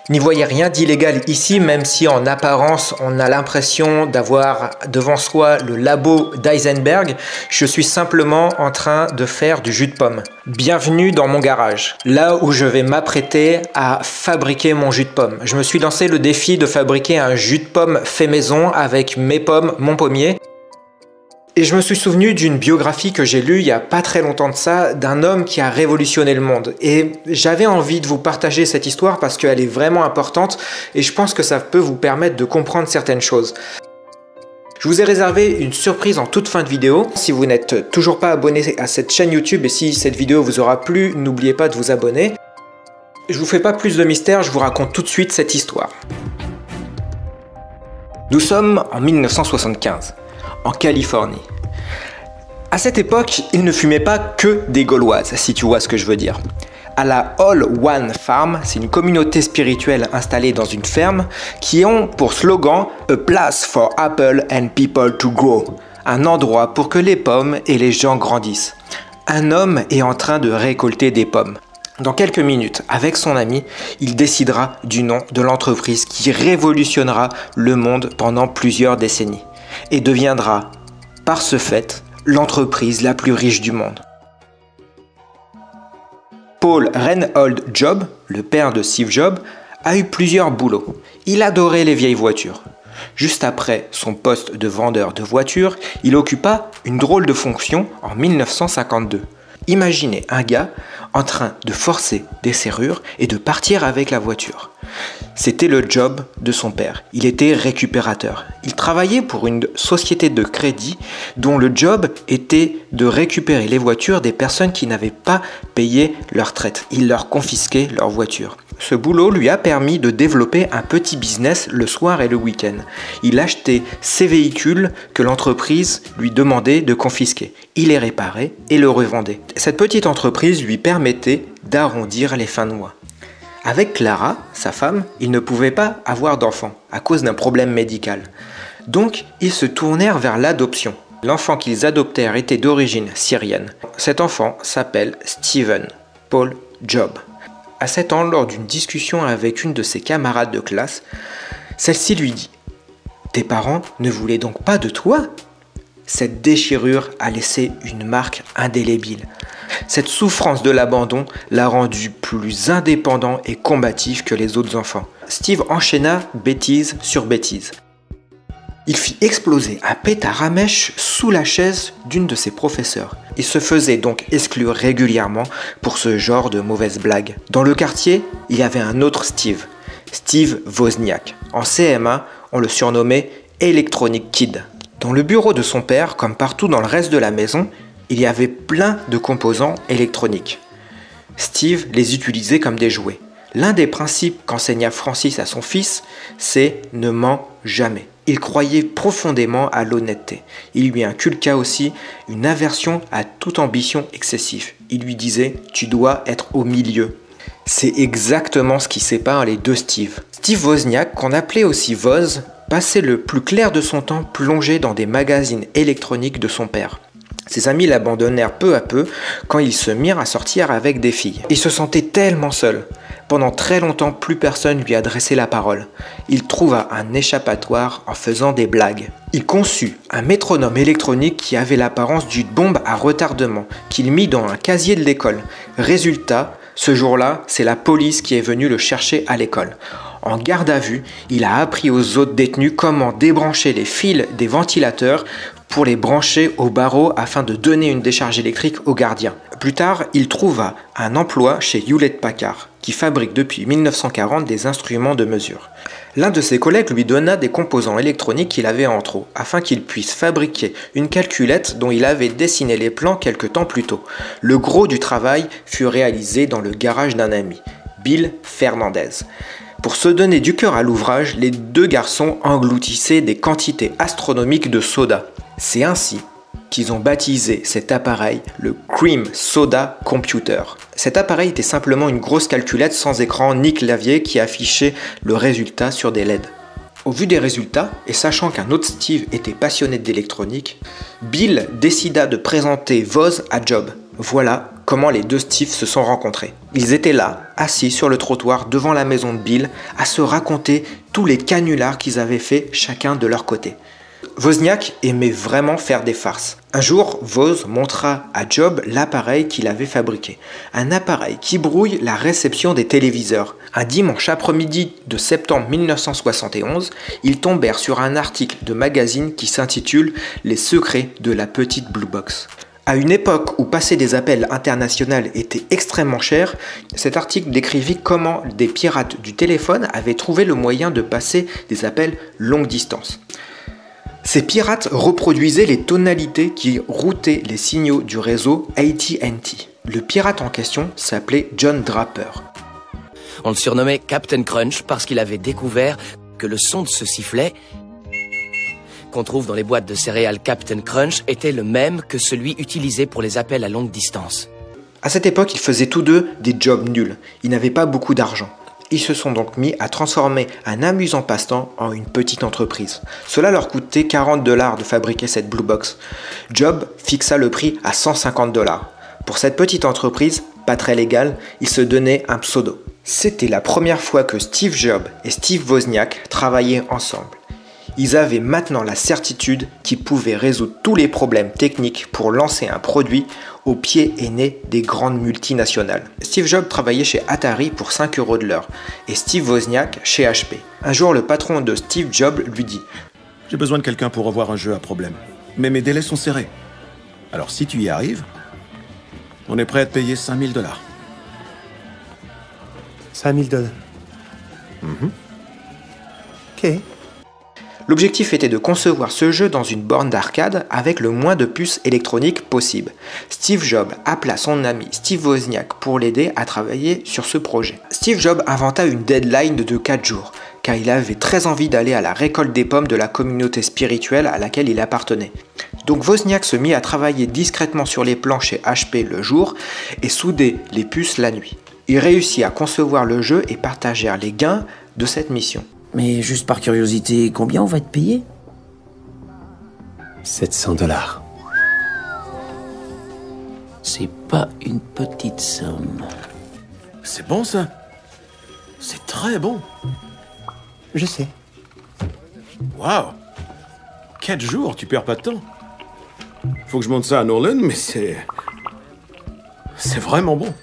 N'y voyez rien d'illégal ici, même si en apparence on a l'impression d'avoir devant soi le labo d'Heisenberg. Je suis simplement en train de faire du jus de pomme. Bienvenue dans mon garage, là où je vais m'apprêter à fabriquer mon jus de pomme. Je me suis lancé le défi de fabriquer un jus de pomme fait maison avec mes pommes, mon pommier. Et je me suis souvenu d'une biographie que j'ai lue il y a pas très longtemps de ça, d'un homme qui a révolutionné le monde. Et j'avais envie de vous partager cette histoire parce qu'elle est vraiment importante et je pense que ça peut vous permettre de comprendre certaines choses. Je vous ai réservé une surprise en toute fin de vidéo. Si vous n'êtes toujours pas abonné à cette chaîne YouTube et si cette vidéo vous aura plu, n'oubliez pas de vous abonner. Je vous fais pas plus de mystère, je vous raconte tout de suite cette histoire. Nous sommes en 1975. En Californie. À cette époque, ils ne fumaient pas que des Gauloises, si tu vois ce que je veux dire. À la All One Farm, c'est une communauté spirituelle installée dans une ferme qui ont pour slogan « A place for apple and people to grow », un endroit pour que les pommes et les gens grandissent. Un homme est en train de récolter des pommes. Dans quelques minutes, avec son ami, il décidera du nom de l'entreprise qui révolutionnera le monde pendant plusieurs décennies et deviendra, par ce fait, l'entreprise la plus riche du monde. Paul Reinhold Job, le père de Steve Jobs, a eu plusieurs boulots. Il adorait les vieilles voitures. Juste après son poste de vendeur de voitures, il occupa une drôle de fonction en 1952. Imaginez un gars en train de forcer des serrures et de partir avec la voiture. C'était le job de son père. Il était récupérateur. Il travaillait pour une société de crédit dont le job était de récupérer les voitures des personnes qui n'avaient pas payé leur traite. Il leur confisquait leurs voitures. Ce boulot lui a permis de développer un petit business le soir et le week-end. Il achetait ces véhicules que l'entreprise lui demandait de confisquer. Il les réparait et le revendait. Cette petite entreprise lui permettait d'arrondir les fins de mois. Avec Clara, sa femme, ils ne pouvaient pas avoir d'enfant à cause d'un problème médical. Donc, ils se tournèrent vers l'adoption. L'enfant qu'ils adoptèrent était d'origine syrienne. Cet enfant s'appelle Steven Paul Job. À 7 ans, lors d'une discussion avec une de ses camarades de classe, celle-ci lui dit « Tes parents ne voulaient donc pas de toi ?» Cette déchirure a laissé une marque indélébile. Cette souffrance de l'abandon l'a rendu plus indépendant et combatif que les autres enfants. Steve enchaîna bêtise sur bêtise. Il fit exploser un pétard à mèche sous la chaise d'une de ses professeurs. Il se faisait donc exclure régulièrement pour ce genre de mauvaises blagues. Dans le quartier, il y avait un autre Steve, Steve Wozniak. En CM1, on le surnommait Electronic Kid. Dans le bureau de son père, comme partout dans le reste de la maison, il y avait plein de composants électroniques. Steve les utilisait comme des jouets. L'un des principes qu'enseigna Francis à son fils, c'est « ne mens jamais ». Il croyait profondément à l'honnêteté. Il lui inculqua aussi une aversion à toute ambition excessive. Il lui disait « tu dois être au milieu ». C'est exactement ce qui sépare les deux Steve. Steve Wozniak, qu'on appelait aussi Woz, passait le plus clair de son temps plongé dans des magazines électroniques de son père. Ses amis l'abandonnèrent peu à peu quand ils se mirent à sortir avec des filles. Il se sentait tellement seul. Pendant très longtemps, plus personne lui adressait la parole. Il trouva un échappatoire en faisant des blagues. Il conçut un métronome électronique qui avait l'apparence d'une bombe à retardement, qu'il mit dans un casier de l'école. Résultat, ce jour-là, c'est la police qui est venue le chercher à l'école. En garde à vue, il a appris aux autres détenus comment débrancher les fils des ventilateurs pour les brancher au barreau afin de donner une décharge électrique aux gardiens. Plus tard, il trouva un emploi chez Hewlett-Packard, qui fabrique depuis 1940 des instruments de mesure. L'un de ses collègues lui donna des composants électroniques qu'il avait en trop, afin qu'il puisse fabriquer une calculette dont il avait dessiné les plans quelque temps plus tôt. Le gros du travail fut réalisé dans le garage d'un ami, Bill Fernandez. Pour se donner du cœur à l'ouvrage, les deux garçons engloutissaient des quantités astronomiques de soda. C'est ainsi qu'ils ont baptisé cet appareil le Cream Soda Computer. Cet appareil était simplement une grosse calculette sans écran ni clavier qui affichait le résultat sur des LED. Au vu des résultats, et sachant qu'un autre Steve était passionné d'électronique, Bill décida de présenter Woz à Job. Voilà comment les deux Steve se sont rencontrés. Ils étaient là, assis sur le trottoir devant la maison de Bill, à se raconter tous les canulars qu'ils avaient fait chacun de leur côté. Wozniak aimait vraiment faire des farces. Un jour, Woz montra à Job l'appareil qu'il avait fabriqué. Un appareil qui brouille la réception des téléviseurs. Un dimanche après-midi de septembre 1971, ils tombèrent sur un article de magazine qui s'intitule « Les secrets de la petite Blue Box ». À une époque où passer des appels internationaux était extrêmement cher, cet article décrivit comment des pirates du téléphone avaient trouvé le moyen de passer des appels longue distance. Ces pirates reproduisaient les tonalités qui routaient les signaux du réseau AT&T. Le pirate en question s'appelait John Draper. On le surnommait Captain Crunch parce qu'il avait découvert que le son de ce sifflet qu'on trouve dans les boîtes de céréales Captain Crunch était le même que celui utilisé pour les appels à longue distance. À cette époque, ils faisaient tous deux des jobs nuls. Ils n'avaient pas beaucoup d'argent. Ils se sont donc mis à transformer un amusant passe-temps en une petite entreprise. Cela leur coûtait $40 de fabriquer cette Blue Box. Job fixa le prix à $150. Pour cette petite entreprise, pas très légale, ils se donnaient un pseudo. C'était la première fois que Steve Jobs et Steve Wozniak travaillaient ensemble. Ils avaient maintenant la certitude qu'ils pouvaient résoudre tous les problèmes techniques pour lancer un produit au pied et nez des grandes multinationales. Steve Jobs travaillait chez Atari pour 5 € de l'heure et Steve Wozniak chez HP. Un jour, le patron de Steve Jobs lui dit « J'ai besoin de quelqu'un pour revoir un jeu à problème, mais mes délais sont serrés. Alors si tu y arrives, on est prêt à te payer $5000. » 5000 $. Ok. L'objectif était de concevoir ce jeu dans une borne d'arcade avec le moins de puces électroniques possible. Steve Jobs appela son ami Steve Wozniak pour l'aider à travailler sur ce projet. Steve Jobs inventa une deadline de 4 jours, car il avait très envie d'aller à la récolte des pommes de la communauté spirituelle à laquelle il appartenait. Donc Wozniak se mit à travailler discrètement sur les plans chez HP le jour et souder les puces la nuit. Il réussit à concevoir le jeu et partagèrent les gains de cette mission. Mais juste par curiosité, combien on va être payé? 700 $. C'est pas une petite somme. C'est bon ça. C'est très bon. Je sais. Waouh. 4 jours, tu perds pas de temps. Faut que je monte ça à Nolan, mais c'est vraiment bon.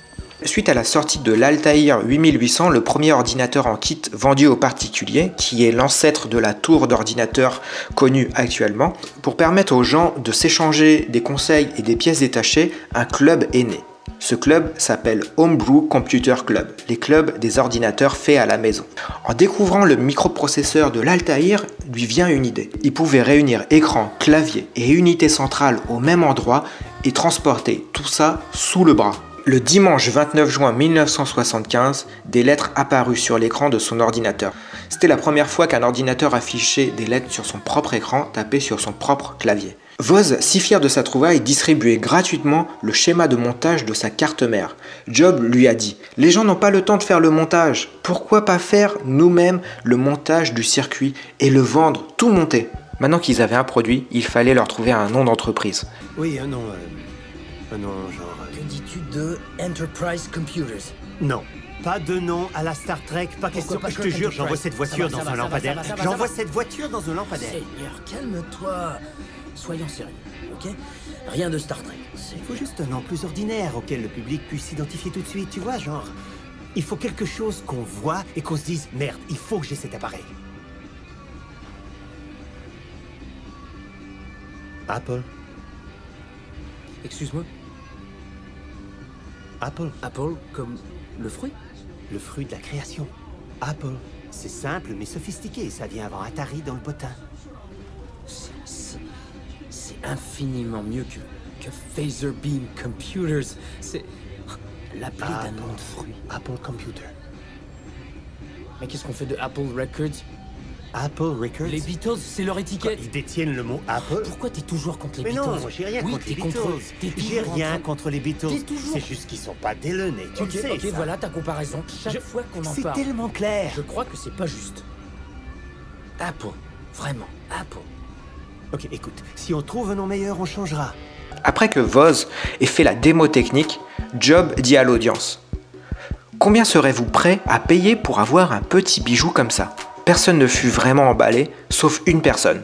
Suite à la sortie de l'Altair 8800, le premier ordinateur en kit vendu aux particuliers, qui est l'ancêtre de la tour d'ordinateur connue actuellement, pour permettre aux gens de s'échanger des conseils et des pièces détachées, un club est né. Ce club s'appelle Homebrew Computer Club, les clubs des ordinateurs faits à la maison. En découvrant le microprocesseur de l'Altair, lui vient une idée. Il pouvait réunir écran, clavier et unité centrale au même endroit et transporter tout ça sous le bras. Le dimanche 29 juin 1975, des lettres apparues sur l'écran de son ordinateur. C'était la première fois qu'un ordinateur affichait des lettres sur son propre écran tapées sur son propre clavier. Woz, si fier de sa trouvaille, distribuait gratuitement le schéma de montage de sa carte mère. Jobs lui a dit « Les gens n'ont pas le temps de faire le montage. Pourquoi pas faire nous-mêmes le montage du circuit et le vendre tout monté ?» Maintenant qu'ils avaient un produit, il fallait leur trouver un nom d'entreprise. Oui, un nom genre... Que dis-tu de Enterprise Computers? Non. Pas de nom à la Star Trek, pas question. pas Je te Kirk jure, Enterprise. j'envoie cette voiture Ça va, dans ça un va, lampadaire. ça va, J'envoie ça va. cette voiture dans un lampadaire. Seigneur, calme-toi. Soyons sérieux, ok? Rien de Star Trek. Il faut juste un nom plus ordinaire auquel le public puisse s'identifier tout de suite, tu vois, genre... Il faut quelque chose qu'on voit et qu'on se dise « Merde, il faut que j'ai cet appareil. » Apple. Excuse-moi. Apple. Apple comme le fruit? Le fruit de la création. Apple. C'est simple mais sophistiqué. Ça vient avant Atari dans le potin. C'est infiniment mieux que Phaser Beam Computers. C'est l'appeler d'un nom de fruit. Apple Computer. Mais qu'est-ce qu'on fait de Apple Records? Apple Records. Les Beatles, c'est leur étiquette. Ils détiennent le mot Apple. Pourquoi t'es toujours contre les Mais Beatles? non, moi j'ai rien Oui, contre les t'es Beatles. t'es J'ai toujours rien contre- contre les Beatles. T'es toujours- C'est juste qu'ils sont pas délenés, tu Ok, le sais. ok, ça. voilà ta comparaison. Chaque fois qu'on en C'est parle, tellement clair. je crois que c'est pas juste. Apple, vraiment, Apple. Ok, écoute, si on trouve un nom meilleur, on changera. Après que Woz ait fait la démo technique, Job dit à l'audience: combien serez-vous prêt à payer pour avoir un petit bijou comme ça? Personne ne fut vraiment emballé, sauf une personne.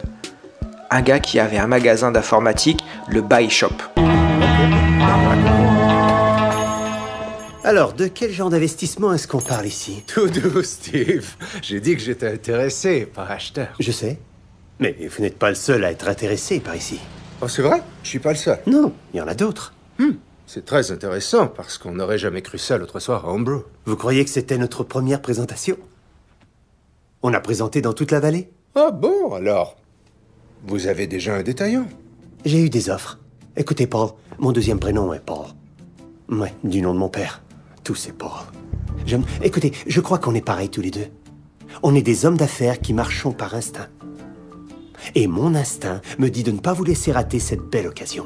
Un gars qui avait un magasin d'informatique, le Buy Shop. Alors, de quel genre d'investissement est-ce qu'on parle ici? Tout doux, Steve. J'ai dit que j'étais intéressé, pas acheteur. Je sais. Mais vous n'êtes pas le seul à être intéressé par ici. Oh, c'est vrai? Je suis pas le seul. Non, il y en a d'autres. C'est très intéressant, parce qu'on n'aurait jamais cru ça l'autre soir à Homebrew. Vous croyez que c'était notre première présentation? On a présenté dans toute la vallée? Ah bon, alors? Vous avez déjà un détaillant? J'ai eu des offres. Écoutez, Paul, mon deuxième prénom est Paul. Ouais, du nom de mon père. Tout c'est Paul. Écoutez, je crois qu'on est pareils tous les deux. On est des hommes d'affaires qui marchons par instinct. Et mon instinct me dit de ne pas vous laisser rater cette belle occasion.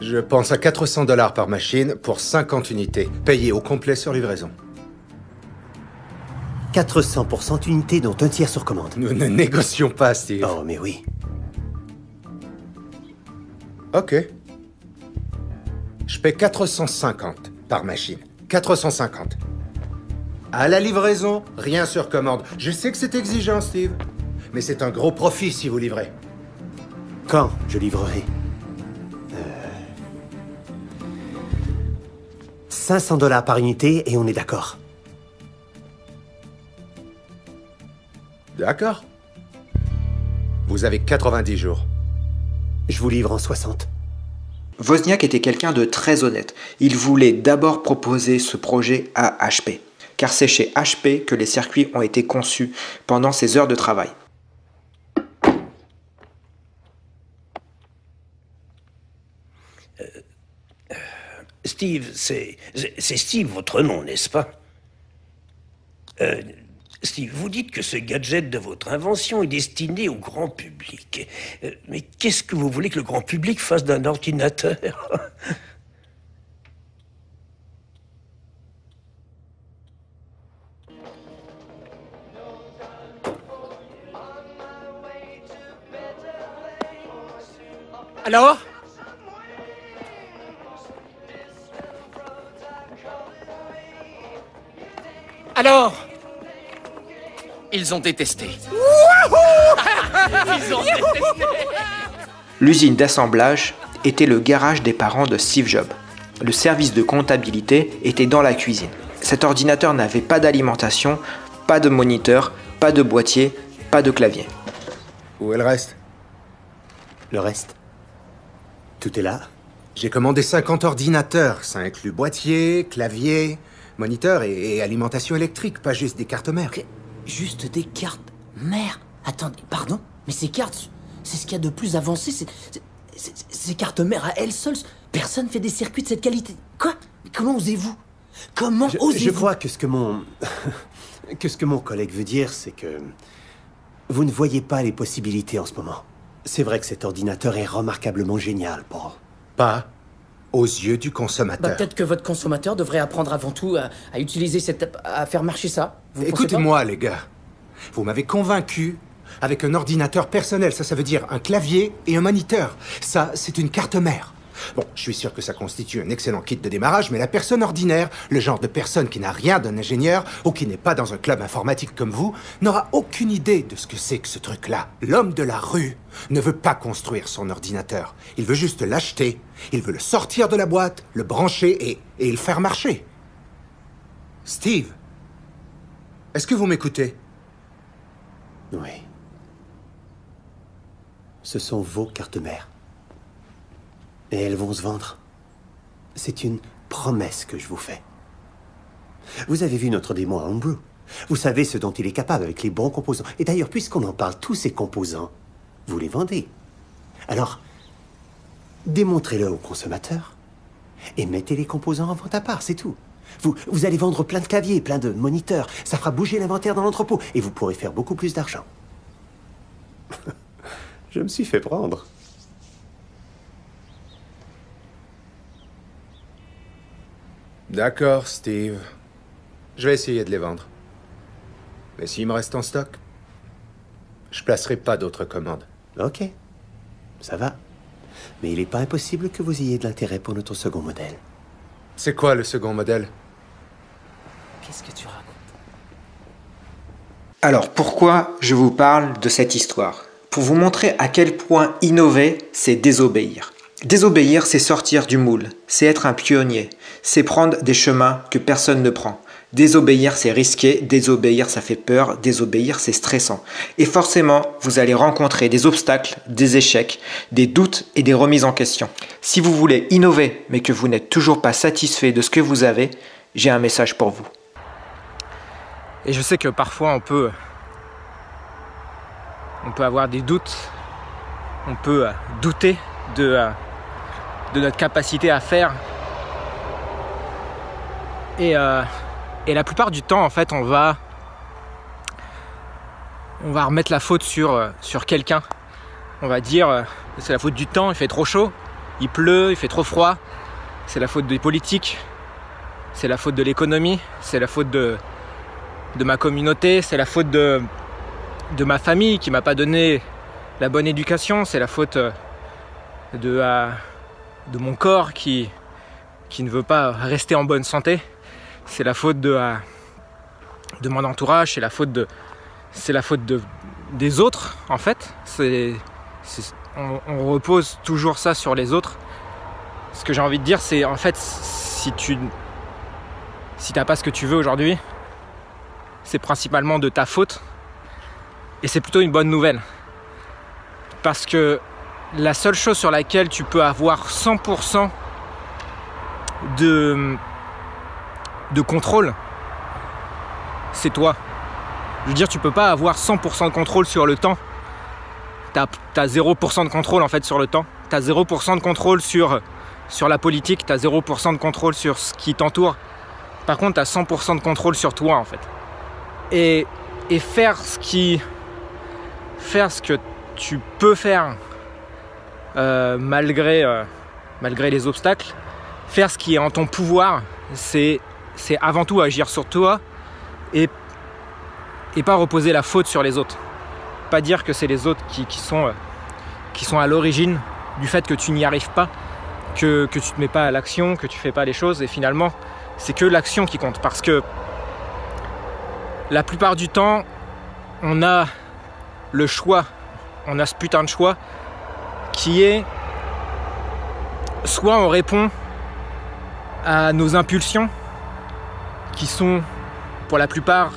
Je pense à 400 $ par machine pour 50 unités, payées au complet sur livraison. 400 pour 100 unités, dont un tiers sur commande. Nous ne négocions pas, Steve. Oh, mais oui. Ok. Je paie 450 par machine. 450. À la livraison, rien sur commande. Je sais que c'est exigeant, Steve. Mais c'est un gros profit si vous livrez. Quand je livrerai 500 $ par unité et on est d'accord. D'accord. Vous avez 90 jours. Je vous livre en 60. Wozniak était quelqu'un de très honnête. Il voulait d'abord proposer ce projet à HP, car c'est chez HP que les circuits ont été conçus pendant ses heures de travail. Steve, c'est Steve votre nom, n'est-ce pas? Steve, vous dites que ce gadget de votre invention est destiné au grand public. Mais qu'est-ce que vous voulez que le grand public fasse d'un ordinateur? Alors? Alors? Ils ont détesté. L'usine d'assemblage était le garage des parents de Steve Jobs. Le service de comptabilité était dans la cuisine. Cet ordinateur n'avait pas d'alimentation, pas de moniteur, pas de boîtier, pas de clavier. Où est le reste? Le reste, tout est là. J'ai commandé 50 ordinateurs. Ça inclut boîtier, clavier, moniteur et alimentation électrique, pas juste des cartes mères. Juste des cartes mères. Attendez, pardon? Mais ces cartes, c'est ce qu'il y a de plus avancé. Ces cartes mères à elles seules, personne fait des circuits de cette qualité. Quoi? Comment osez-vous? Comment osez-vous? Je crois que ce que mon... que ce que mon collègue veut dire, c'est que... vous ne voyez pas les possibilités en ce moment. C'est vrai que cet ordinateur est remarquablement génial, Paul. Pas aux yeux du consommateur. Peut-être que votre consommateur devrait apprendre avant tout à utiliser à faire marcher ça. Vous pensez pas? Écoutez-moi, les gars. Vous m'avez convaincu avec un ordinateur personnel. Ça veut dire un clavier et un moniteur. Ça, c'est une carte mère. Bon, je suis sûr que ça constitue un excellent kit de démarrage, mais la personne ordinaire, le genre de personne qui n'a rien d'un ingénieur ou qui n'est pas dans un club informatique comme vous, n'aura aucune idée de ce que c'est que ce truc-là. L'homme de la rue ne veut pas construire son ordinateur. Il veut juste l'acheter. Il veut le sortir de la boîte, le brancher et le faire marcher. Steve, est-ce que vous m'écoutez? Oui. Ce sont vos cartes mères. Et elles vont se vendre. C'est une promesse que je vous fais. Vous avez vu notre démo à Homebrew. Vous savez ce dont il est capable avec les bons composants. Et d'ailleurs, puisqu'on en parle, tous ces composants, vous les vendez. Alors, démontrez-le aux consommateurs et mettez les composants en vente à part, c'est tout. Vous allez vendre plein de claviers, plein de moniteurs. Ça fera bouger l'inventaire dans l'entrepôt et vous pourrez faire beaucoup plus d'argent. Je me suis fait prendre. D'accord, Steve. Je vais essayer de les vendre. Mais s'il me reste en stock, je placerai pas d'autres commandes. Ok, ça va. Mais il n'est pas impossible que vous ayez de l'intérêt pour notre second modèle. C'est quoi le second modèle? Qu'est-ce que tu racontes? Alors pourquoi je vous parle de cette histoire? Pour vous montrer à quel point innover, c'est désobéir. Désobéir, c'est sortir du moule, c'est être un pionnier, c'est prendre des chemins que personne ne prend. Désobéir, c'est risqué, désobéir, ça fait peur, désobéir, c'est stressant. Et forcément, vous allez rencontrer des obstacles, des échecs, des doutes et des remises en question. Si vous voulez innover, mais que vous n'êtes toujours pas satisfait de ce que vous avez, j'ai un message pour vous. Et je sais que parfois on peut avoir des doutes, on peut douter de notre capacité à faire. Et la plupart du temps, en fait, on va remettre la faute sur quelqu'un. On va dire, c'est la faute du temps, il fait trop chaud, il pleut, il fait trop froid, c'est la faute des politiques, c'est la faute de l'économie, c'est la faute de ma communauté, c'est la faute de ma famille qui m'a pas donné la bonne éducation, c'est la faute de mon corps qui ne veut pas rester en bonne santé. C'est la faute de mon entourage, c'est la faute des autres en fait. On repose toujours ça sur les autres. Ce que j'ai envie de dire, c'est en fait si t'as pas ce que tu veux aujourd'hui, c'est principalement de ta faute. Et c'est plutôt une bonne nouvelle. Parce que la seule chose sur laquelle tu peux avoir 100% de contrôle, c'est toi. Je veux dire, tu peux pas avoir 100% de contrôle sur le temps. T'as 0% de contrôle en fait sur le temps. T'as 0% de contrôle sur la politique. T'as 0% de contrôle sur ce qui t'entoure. Par contre, t'as 100% de contrôle sur toi en fait. Et faire ce que tu peux faire malgré les obstacles, faire ce qui est en ton pouvoir, c'est avant tout agir sur toi et pas reposer la faute sur les autres. Pas dire que c'est les autres qui sont à l'origine du fait que tu n'y arrives pas, que tu te mets pas à l'action, que tu fais pas les choses, et finalement c'est que l'action qui compte. Parce que la plupart du temps on a le choix, on a ce putain de choix qui est soit on répond à nos impulsions qui sont pour la plupart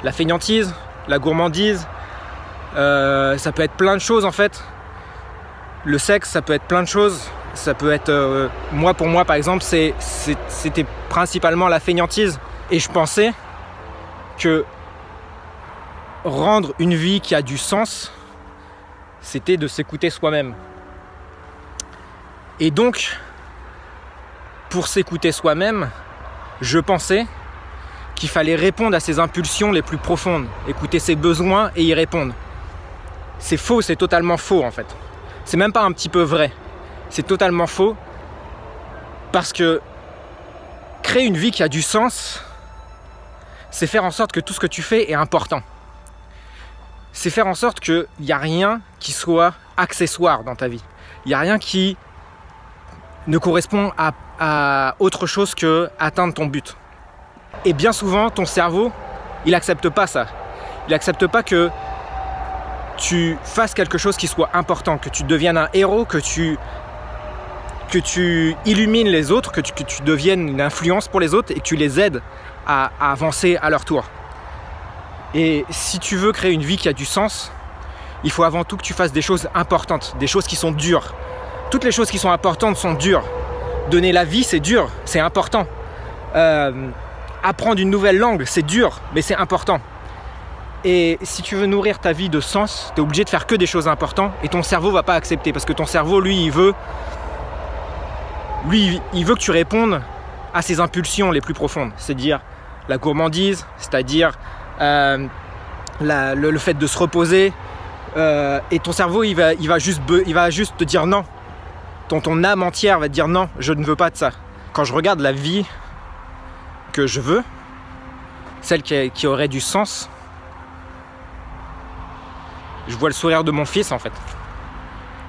la fainéantise, la gourmandise, ça peut être plein de choses en fait. Le sexe, ça peut être plein de choses. Ça peut être, pour moi par exemple, c'était principalement la fainéantise. Et je pensais que rendre une vie qui a du sens, c'était de s'écouter soi-même. Et donc, pour s'écouter soi-même, je pensais qu'il fallait répondre à ses impulsions les plus profondes, écouter ses besoins et y répondre. C'est faux, c'est totalement faux en fait. C'est même pas un petit peu vrai. C'est totalement faux parce que créer une vie qui a du sens, c'est faire en sorte que tout ce que tu fais est important. C'est faire en sorte qu'il n'y a rien qui soit accessoire dans ta vie. Il n'y a rien qui ne correspond à autre chose que atteindre ton but. Et bien souvent, ton cerveau, il n'accepte pas ça. Il n'accepte pas que tu fasses quelque chose qui soit important, que tu deviennes un héros, que tu illumines les autres, que tu deviennes une influence pour les autres et que tu les aides à avancer à leur tour. Et si tu veux créer une vie qui a du sens, il faut avant tout que tu fasses des choses importantes, des choses qui sont dures. Toutes les choses qui sont importantes sont dures. Donner la vie, c'est dur, c'est important. Apprendre une nouvelle langue, c'est dur, mais c'est important. Et si tu veux nourrir ta vie de sens, tu es obligé de faire que des choses importantes et ton cerveau va pas accepter parce que ton cerveau, lui, il veut que tu répondes à ses impulsions les plus profondes, c'est-à-dire la gourmandise, c'est-à-dire le fait de se reposer, et ton cerveau il va juste te dire non. Ton âme entière va te dire non, je ne veux pas de ça. Quand je regarde la vie que je veux, celle qui aurait du sens, je vois le sourire de mon fils en fait.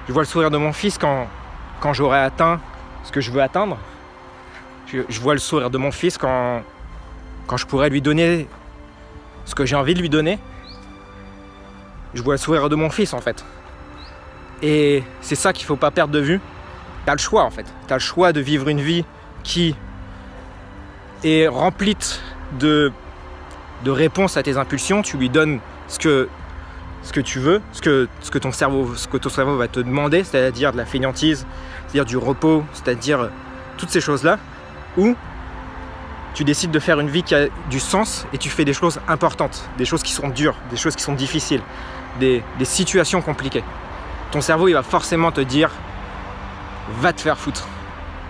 Je vois le sourire de mon fils quand quand j'aurai atteint ce que je veux atteindre. Je vois le sourire de mon fils quand je pourrai lui donner ce que j'ai envie de lui donner. Je vois le sourire de mon fils en fait. Et c'est ça qu'il ne faut pas perdre de vue. Tu as le choix en fait. Tu as le choix de vivre une vie qui est remplie de réponses à tes impulsions. Tu lui donnes ce que tu veux, ce que ton cerveau va te demander, c'est-à-dire de la fainéantise, c'est-à-dire du repos, c'est-à-dire toutes ces choses-là. Ou tu décides de faire une vie qui a du sens et tu fais des choses importantes, des choses qui sont dures, des choses qui sont difficiles, des situations compliquées. Ton cerveau, il va forcément te dire « va te faire foutre ».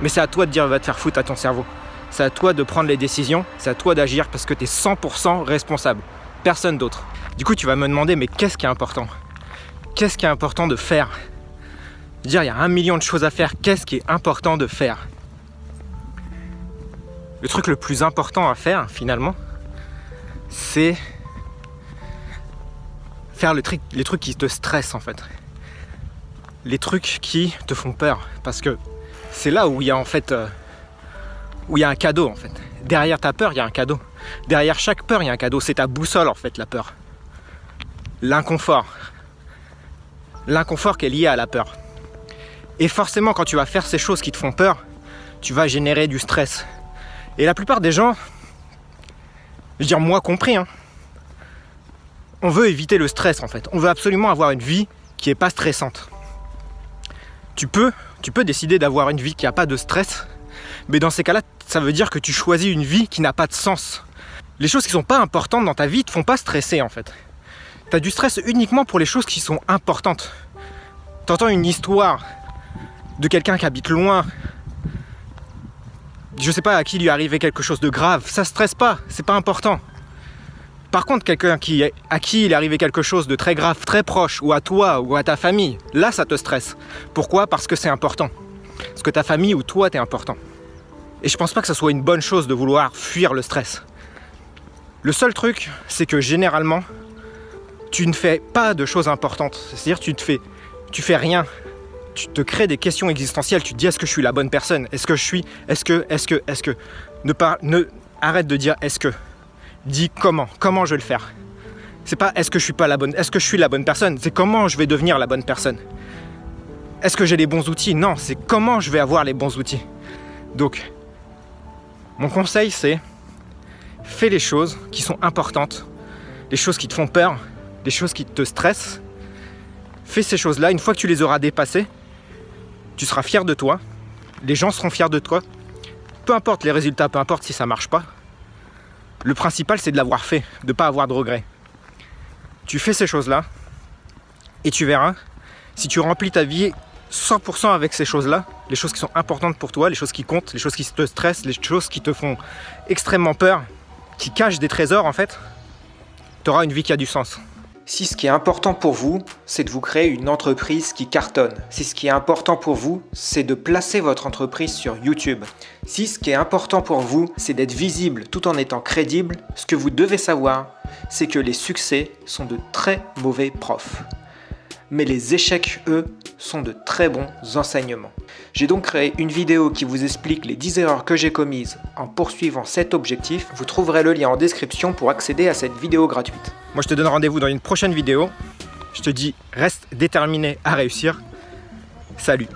Mais c'est à toi de dire « va te faire foutre » à ton cerveau. C'est à toi de prendre les décisions, c'est à toi d'agir parce que tu es 100% responsable, personne d'autre. Du coup, tu vas me demander « mais qu'est-ce qui est important ? Qu'est-ce qui est important de faire ?» Dire, il y a 1 million de choses à faire, qu'est-ce qui est important de faire ? Le truc le plus important à faire, finalement, c'est faire les trucs qui te stressent, en fait. Les trucs qui te font peur. Parce que c'est là où il y a, en fait, où il y a un cadeau, en fait. Derrière ta peur, il y a un cadeau. Derrière chaque peur, il y a un cadeau. C'est ta boussole, en fait, la peur. L'inconfort. L'inconfort qui est lié à la peur. Et forcément, quand tu vas faire ces choses qui te font peur, tu vas générer du stress. Et la plupart des gens, je veux dire moi compris, hein, on veut éviter le stress en fait. On veut absolument avoir une vie qui n'est pas stressante. Tu peux décider d'avoir une vie qui n'a pas de stress, mais dans ces cas-là, ça veut dire que tu choisis une vie qui n'a pas de sens. Les choses qui ne sont pas importantes dans ta vie ne te font pas stresser en fait. Tu as du stress uniquement pour les choses qui sont importantes. Tu entends une histoire de quelqu'un qui habite loin, je sais pas, à qui lui est arrivé quelque chose de grave, ça stresse pas, c'est pas important. Par contre, quelqu'un à qui il est arrivé quelque chose de très grave, très proche, ou à toi, ou à ta famille, là ça te stresse. Pourquoi ? Parce que c'est important. Parce que ta famille ou toi t'es important. Et je pense pas que ça soit une bonne chose de vouloir fuir le stress. Le seul truc, c'est que généralement, tu ne fais pas de choses importantes. C'est-à-dire tu fais rien. Tu te crées des questions existentielles, tu te dis est-ce que je suis la bonne personne ? Est-ce que je suis ? Est-ce que arrête de dire est-ce que. Dis comment je vais le faire. C'est pas est-ce que je suis pas la bonne, est-ce que je suis la bonne personne ? C'est comment je vais devenir la bonne personne. Est-ce que j'ai les bons outils ? Non, c'est comment je vais avoir les bons outils. Donc, mon conseil c'est fais les choses qui sont importantes, les choses qui te font peur, les choses qui te stressent. Fais ces choses-là, une fois que tu les auras dépassées, tu seras fier de toi, les gens seront fiers de toi, peu importe les résultats, peu importe si ça marche pas. Le principal, c'est de l'avoir fait, de ne pas avoir de regrets. Tu fais ces choses-là, et tu verras, si tu remplis ta vie 100% avec ces choses-là, les choses qui sont importantes pour toi, les choses qui comptent, les choses qui te stressent, les choses qui te font extrêmement peur, qui cachent des trésors en fait, tu auras une vie qui a du sens. Si ce qui est important pour vous, c'est de vous créer une entreprise qui cartonne, si ce qui est important pour vous, c'est de placer votre entreprise sur YouTube, si ce qui est important pour vous, c'est d'être visible tout en étant crédible, ce que vous devez savoir, c'est que les succès sont de très mauvais profs. Mais les échecs, eux, sont de très bons enseignements. J'ai donc créé une vidéo qui vous explique les 10 erreurs que j'ai commises en poursuivant cet objectif. Vous trouverez le lien en description pour accéder à cette vidéo gratuite. Moi, je te donne rendez-vous dans une prochaine vidéo. Je te dis, reste déterminé à réussir. Salut!